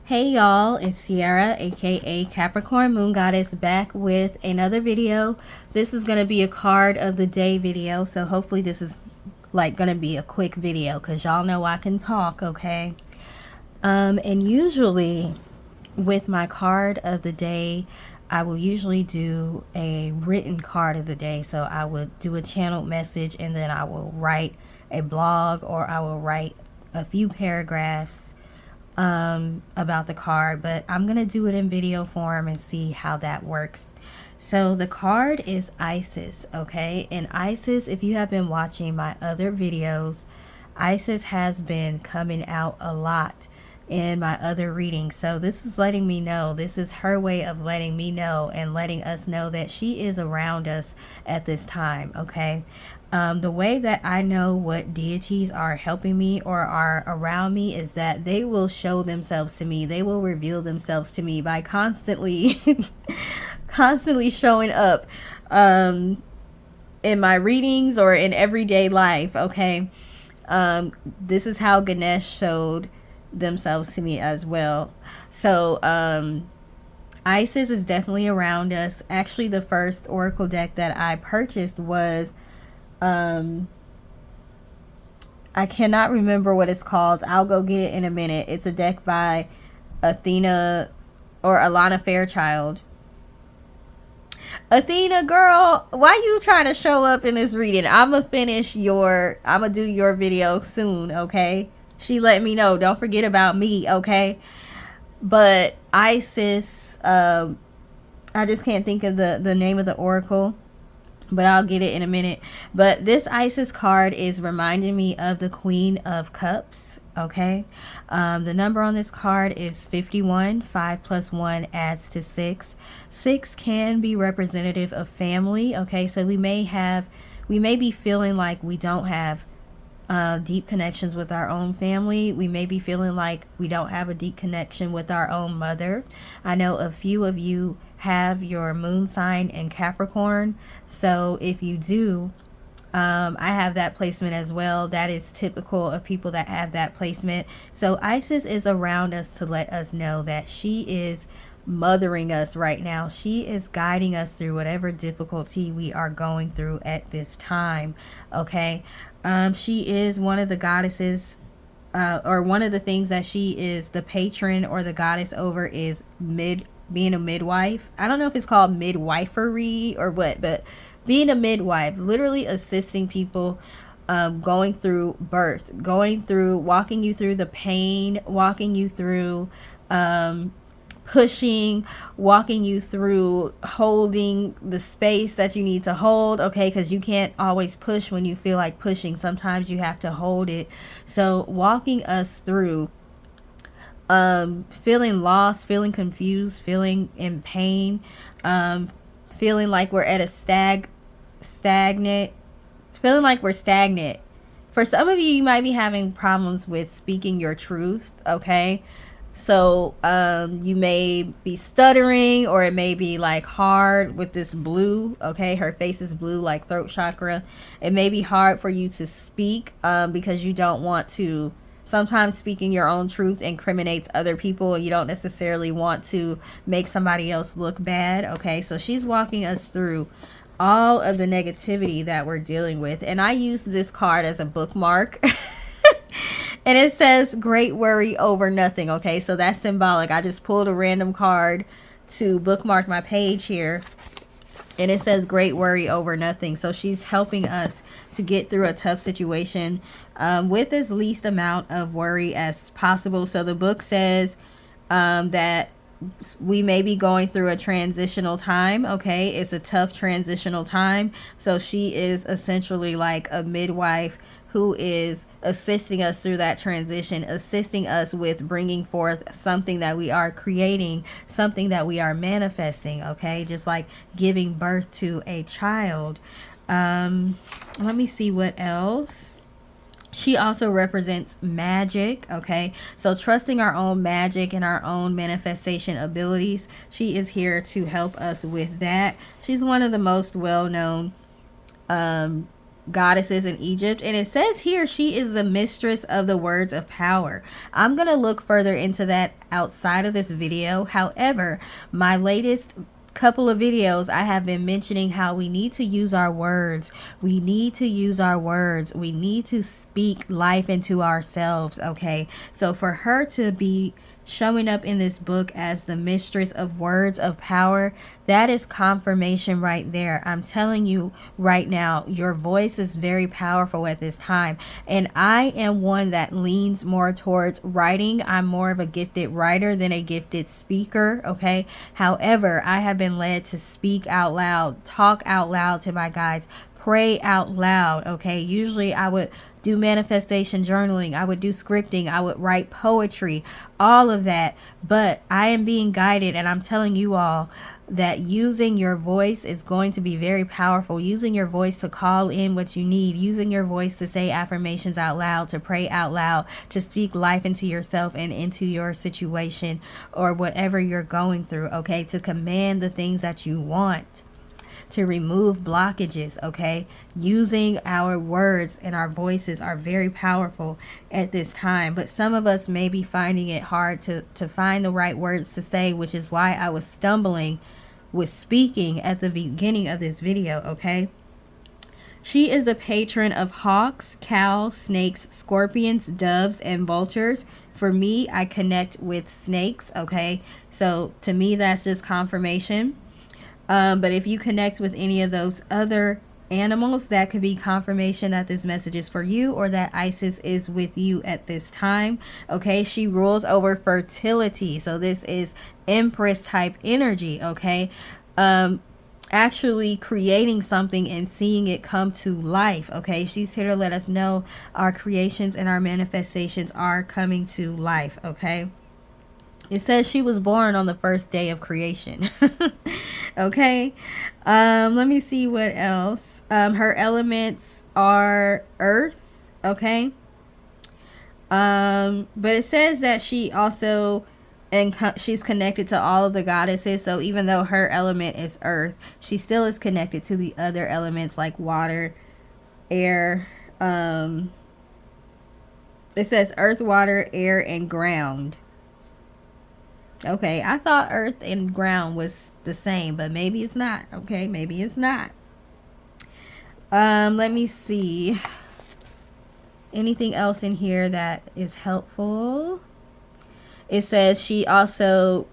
Hey y'all, it's Sierra, aka Capricorn Moon Goddess, back with another video. This is going to be a card of the day video, so hopefully this is like going to be a quick video because y'all know I can talk, okay? And usually with my card of the day, I will usually do a written card of the day. So I would do a channeled message and then I will write a blog or I will write a few paragraphs about the card, but I'm gonna do it in video form and see how that works. So the card is Isis, okay? And Isis, if you have been watching my other videos, Isis has been coming out a lot in my other readings. So this is letting me know, this is her way of letting me know and letting us know that she is around us at this time, okay? The way that I know what deities are helping me or are around me is that they will show themselves to me. They will reveal themselves to me by constantly constantly showing up in my readings or in everyday life, okay? This is how Ganesh showed themselves to me as well. So Isis is definitely around us. Actually, the first oracle deck that I purchased was I cannot remember what it's called. I'll go get it in a minute. It's a deck by Athena or Alana Fairchild. Athena, girl, why you trying to show up in this reading? I'ma do your video soon, okay? She let me know. Don't forget about me, okay? But Isis, I just can't think of the name of the oracle, but I'll get it in a minute. But this Isis card is reminding me of the Queen of Cups, okay? The number on this card is 51. 5 plus 1 adds to 6. 6 can be representative of family, okay? So we may be feeling like we don't have deep connections with our own family. We may be feeling like we don't have a deep connection with our own mother. I know a few of you have your moon sign in Capricorn, so if you do, I have that placement as well. That is typical of people that have that placement. So Isis is around us to let us know that she is mothering us right now. She is guiding us through whatever difficulty we are going through at this time, okay? She is one of the goddesses, or one of the things that she is the patron or the goddess over is being a midwife. I don't know if it's called midwifery or what, but being a midwife, literally assisting people going through birth, walking you through the pain, walking you through pushing, walking you through holding the space that you need to hold, okay? Because you can't always push when you feel like pushing. Sometimes you have to hold it. So walking us through feeling lost, feeling confused, feeling in pain, feeling like we're at a stagnant, feeling like we're stagnant. For some of you, you might be having problems with speaking your truth, okay? So you may be stuttering, or it may be like hard with this blue, okay? Her face is blue, like throat chakra. It may be hard for you to speak because you don't want to. Sometimes speaking your own truth incriminates other people, and you don't necessarily want to make somebody else look bad, okay? So she's walking us through all of the negativity that we're dealing with. And I use this card as a bookmark. And it says great worry over nothing, okay? So that's symbolic. I just pulled a random card to bookmark my page here. And it says great worry over nothing. So she's helping us to get through a tough situation with as least amount of worry as possible. So the book says that we may be going through a transitional time, okay? It's a tough transitional time. So she is essentially like a midwife who is assisting us through that transition, assisting us with bringing forth something that we are creating, something that we are manifesting, okay? Just like giving birth to a child. Let me see what else. She also represents magic, okay? So trusting our own magic and our own manifestation abilities. She is here to help us with that. She's one of the most well-known goddesses in Egypt, and it says here she is the mistress of the words of power. I'm gonna look further into that outside of this video. However, my latest couple of videos, I have been mentioning how we need to use our words. We need to use our words. We need to speak life into ourselves, okay? So for her to be showing up in this book as the mistress of words of power, that is confirmation right there. I'm telling you right now, your voice is very powerful at this time, and I am one that leans more towards writing. I'm more of a gifted writer than a gifted speaker, okay? However, I have been led to speak out loud, talk out loud to my guides, pray out loud, okay? Usually I would do manifestation journaling, I would do scripting, I would write poetry, all of that. But I am being guided, and I'm telling you all that using your voice is going to be very powerful. Using your voice to call in what you need, using your voice to say affirmations out loud, to pray out loud, to speak life into yourself and into your situation or whatever you're going through, okay? To command the things that you want, to remove blockages, okay? Using our words and our voices are very powerful at this time, but some of us may be finding it hard to find the right words to say, which is why I was stumbling with speaking at the beginning of this video, okay? She is the patron of hawks, cows, snakes, scorpions, doves, and vultures. For me, I connect with snakes, okay? So to me, that's just confirmation. But if you connect with any of those other animals, that could be confirmation that this message is for you, or that Isis is with you at this time, okay? She rules over fertility, so this is Empress type energy, okay? Actually creating something and seeing it come to life, okay? She's here to let us know our creations and our manifestations are coming to life, okay? It says she was born on the first day of creation. Okay. Let me see what else. Her elements are earth. Okay. But it says that she also, and she's connected to all of the goddesses. So even though her element is earth, she still is connected to the other elements like water, air. It says earth, water, air, and ground. Okay, I thought earth and ground was the same, but maybe it's not. Okay, maybe it's not. Let me see. Anything else in here that is helpful? It says she also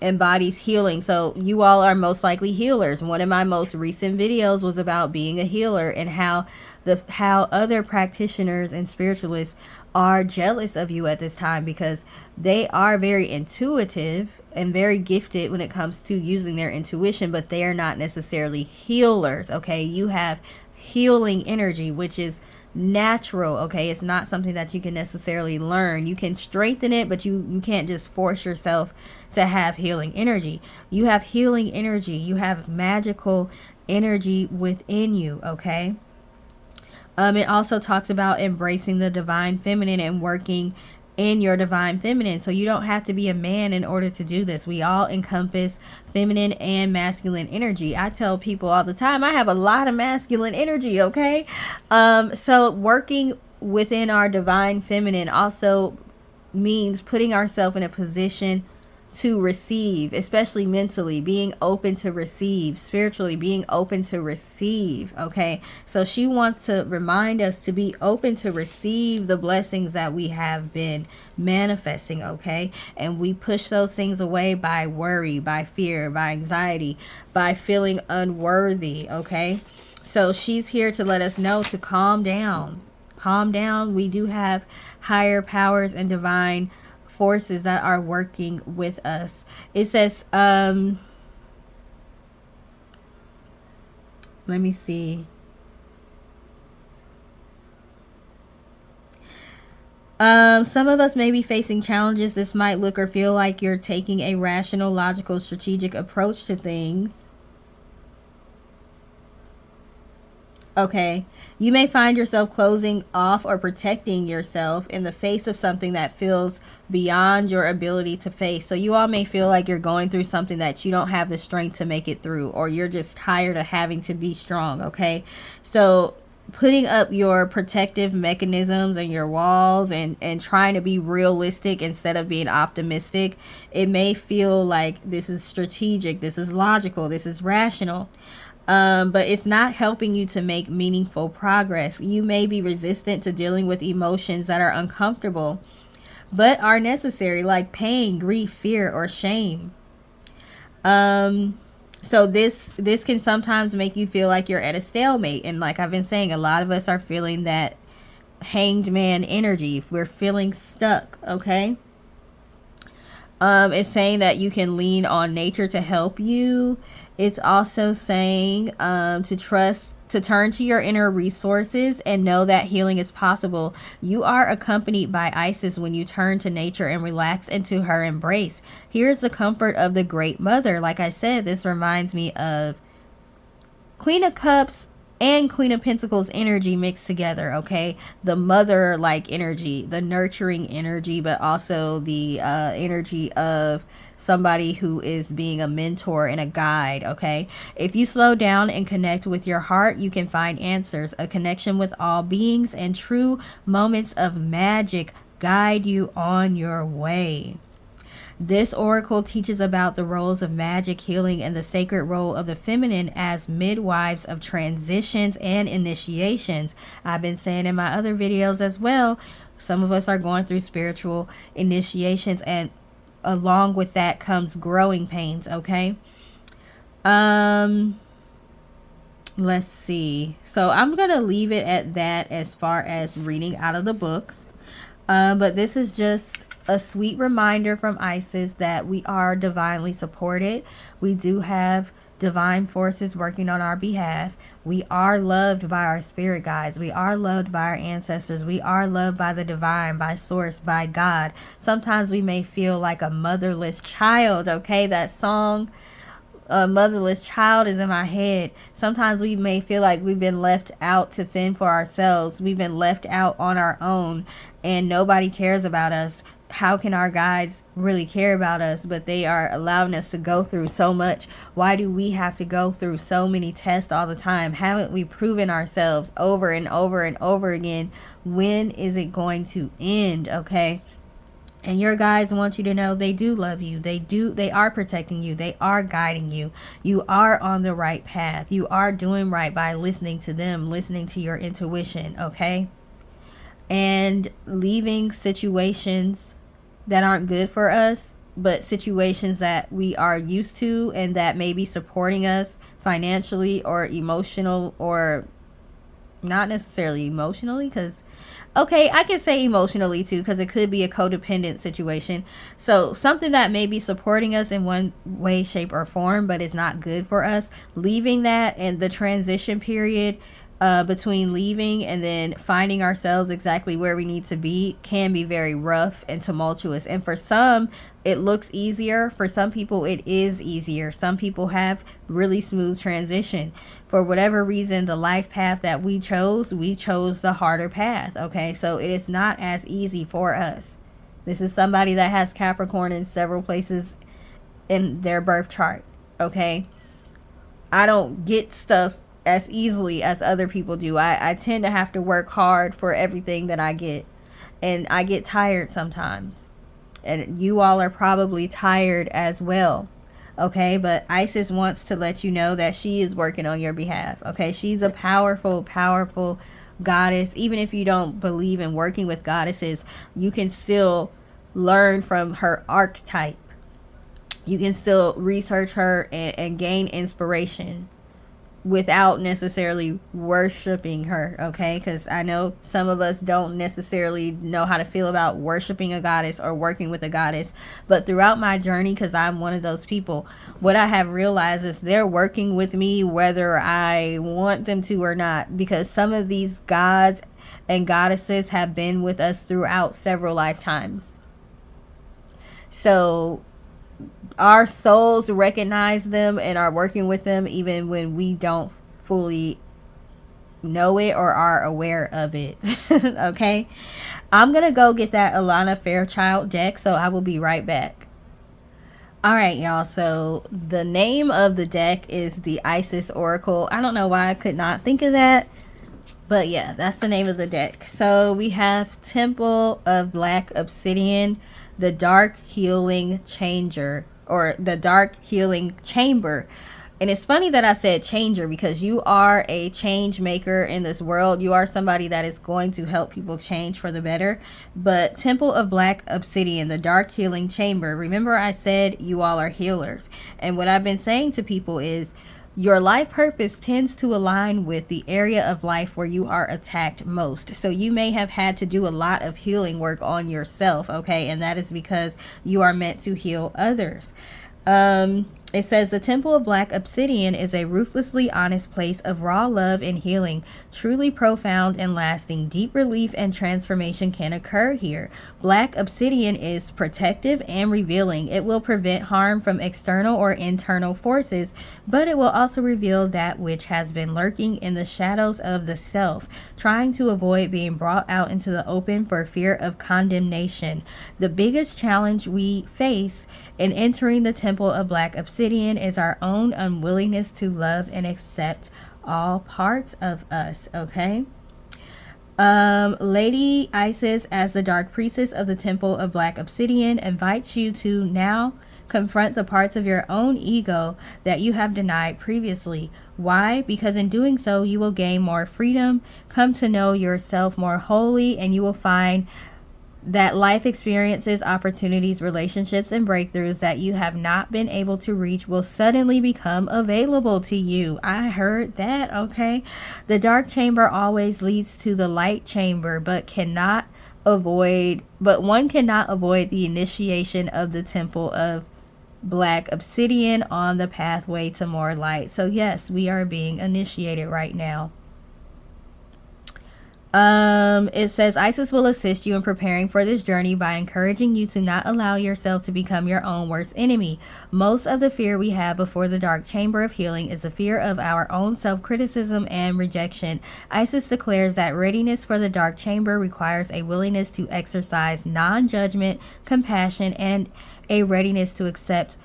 embodies healing. So you all are most likely healers. One of my most recent videos was about being a healer and how other practitioners and spiritualists are jealous of you at this time, because they are very intuitive and very gifted when it comes to using their intuition, but they are not necessarily healers, okay? You have healing energy, which is natural, okay? It's not something that you can necessarily learn. You can strengthen it, but you can't just force yourself to have healing energy. You have healing energy. You have magical energy within you, okay? It also talks about embracing the divine feminine and working in your divine feminine. So you don't have to be a man in order to do this. We all encompass feminine and masculine energy. I tell people all the time, I have a lot of masculine energy, okay? So working within our divine feminine also means putting ourselves in a position to receive, especially mentally, being open to receive, spiritually being open to receive, okay? So she wants to remind us to be open to receive the blessings that we have been manifesting, okay? And we push those things away by worry, by fear, by anxiety, by feeling unworthy, okay? So she's here to let us know to calm down. Calm down. We do have higher powers and divine forces that are working with us. It says, let me see. Some of us may be facing challenges. This might look or feel like you're taking a rational, logical, strategic approach to things. Okay, you may find yourself closing off or protecting yourself in the face of something that feels beyond your ability to face. So you all may feel like you're going through something that you don't have the strength to make it through, or you're just tired of having to be strong, okay? So putting up your protective mechanisms and your walls, and trying to be realistic instead of being optimistic. It may feel like this is strategic, this is logical, this is rational, but it's not helping you to make meaningful progress. You may be resistant to dealing with emotions that are uncomfortable but are necessary, like pain, grief, fear, or shame. So this can sometimes make you feel like you're at a stalemate, and like I've been saying, a lot of us are feeling that hanged man energy. We're feeling stuck. Okay. It's saying that you can lean on nature to help you. It's also saying to turn to your inner resources and know that healing is possible. You are accompanied by Isis when you turn to nature and relax into her embrace. Here's the comfort of the Great Mother. Like I said, this reminds me of Queen of Cups and Queen of Pentacles energy mixed together. Okay, the mother like energy, the nurturing energy, but also the energy of somebody who is being a mentor and a guide. Okay, if you slow down and connect with your heart, you can find answers. A connection with all beings and true moments of magic guide you on your way. This oracle teaches about the roles of magic, healing, and the sacred role of the feminine as midwives of transitions and initiations. I've been saying in my other videos as well, some of us are going through spiritual initiations, and along with that comes growing pains. Okay. Let's see. So I'm going to leave it at that as far as reading out of the book. But this is just a sweet reminder from Isis that we are divinely supported. We do have divine forces working on our behalf. We are loved by our spirit guides. We are loved by our ancestors. We are loved by the divine, by source, by God. Sometimes we may feel like a motherless child. Okay, that song, A Motherless Child, is in my head. Sometimes we may feel like we've been left out to fend for ourselves. We've been left out on our own and nobody cares about us. How can our guides really care about us? But they are allowing us to go through so much. Why do we have to go through so many tests all the time? Haven't we proven ourselves over and over and over again? When is it going to end? Okay. And your guides want you to know they do love you. They are protecting you. They are guiding you. You are on the right path. You are doing right by listening to them, listening to your intuition. Okay. And leaving situations that aren't good for us, but situations that we are used to and that may be supporting us financially or emotional, or not necessarily emotionally, because okay, I can say emotionally too, because it could be a codependent situation. So something that may be supporting us in one way, shape, or form, but is not good for us. Leaving that, and the transition period between leaving and then finding ourselves exactly where we need to be, can be very rough and tumultuous. And for some, it looks easier. For some people, it is easier. Some people have really smooth transition. For whatever reason, the life path that we chose the harder path. Okay, so it is not as easy for us. This is somebody that has Capricorn in several places in their birth chart. Okay, I don't get stuff as easily as other people do. I tend to have to work hard for everything that I get, and I get tired sometimes, and you all are probably tired as well. Okay, but Isis wants to let you know that she is working on your behalf. Okay, she's a powerful goddess. Even if you don't believe in working with goddesses, you can still learn from her archetype. You can still research her and gain inspiration without necessarily worshiping her. Okay, because I know some of us don't necessarily know how to feel about worshiping a goddess or working with a goddess, but throughout my journey, because I'm one of those people, what I have realized is they're working with me whether I want them to or not, because some of these gods and goddesses have been with us throughout several lifetimes. So our souls recognize them and are working with them even when we don't fully know it or are aware of it. Okay, I'm gonna go get that Alana Fairchild deck, so I will be right back. All right, y'all, so the name of the deck is the Isis Oracle. I don't know why I could not think of that, But yeah, that's the name of the deck. So we have Temple of Black Obsidian, the Dark Healing Changer, or the Dark Healing Chamber. And it's funny that I said changer, because you are a change maker in this world. You are somebody that is going to help people change for the better. But Temple of Black Obsidian, the Dark Healing Chamber. Remember I said you all are healers. And what I've been saying to people is, your life purpose tends to align with the area of life where you are attacked most. So you may have had to do a lot of healing work on yourself, okay? And that is because you are meant to heal others. It says the Temple of Black Obsidian is a ruthlessly honest place of raw love and healing, truly profound and lasting. Deep relief and transformation can occur here. Black Obsidian is protective and revealing. It will prevent harm from external or internal forces, but it will also reveal that which has been lurking in the shadows of the self, trying to avoid being brought out into the open for fear of condemnation. The biggest challenge we face in entering the Temple of Black Obsidian is our own unwillingness to love and accept all parts of us, okay? Lady Isis, as the Dark Priestess of the Temple of Black Obsidian, invites you to now confront the parts of your own ego that you have denied previously. Why? Because in doing so, you will gain more freedom, come to know yourself more wholly, and you will find that life experiences, opportunities, relationships, and breakthroughs that you have not been able to reach will suddenly become available to you. I heard that, okay? The dark chamber always leads to the light chamber, but one cannot avoid the initiation of the Temple of Black Obsidian on the pathway to more light. So yes, we are being initiated right now. It says Isis will assist you in preparing for this journey by encouraging you to not allow yourself to become your own worst enemy. Most of the fear we have before the dark chamber of healing is the fear of our own self-criticism and rejection. Isis declares that readiness for the dark chamber requires a willingness to exercise non-judgment, compassion, and a readiness to accept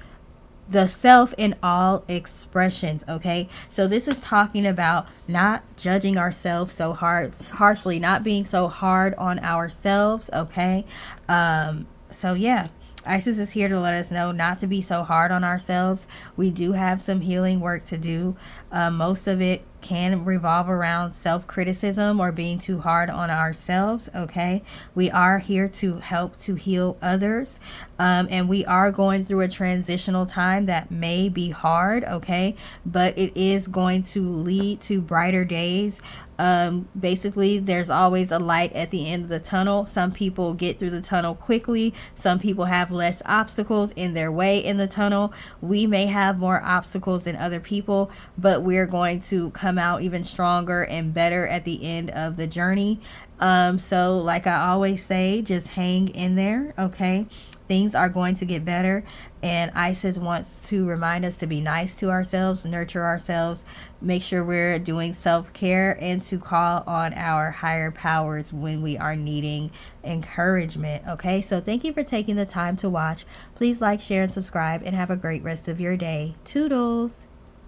the self in all expressions. Okay, so this is talking about not judging ourselves so harshly, not being so hard on ourselves. Okay, so yeah, Isis is here to let us know not to be so hard on ourselves. We do have some healing work to do. Most of it can revolve around self-criticism or being too hard on ourselves. Okay, we are here to help to heal others, and we are going through a transitional time that may be hard, okay, but it is going to lead to brighter days. Basically, there's always a light at the end of the tunnel. Some people get through the tunnel quickly. Some people have less obstacles in their way in the tunnel. We may have more obstacles than other people, but we're going to come out even stronger and better at the end of the journey. So like I always say, just hang in there, okay? Things are going to get better, and Isis wants to remind us to be nice to ourselves, nurture ourselves, make sure we're doing self-care, and to call on our higher powers when we are needing encouragement. Okay, so thank you for taking the time to watch. Please like, share, and subscribe, and have a great rest of your day. Toodles.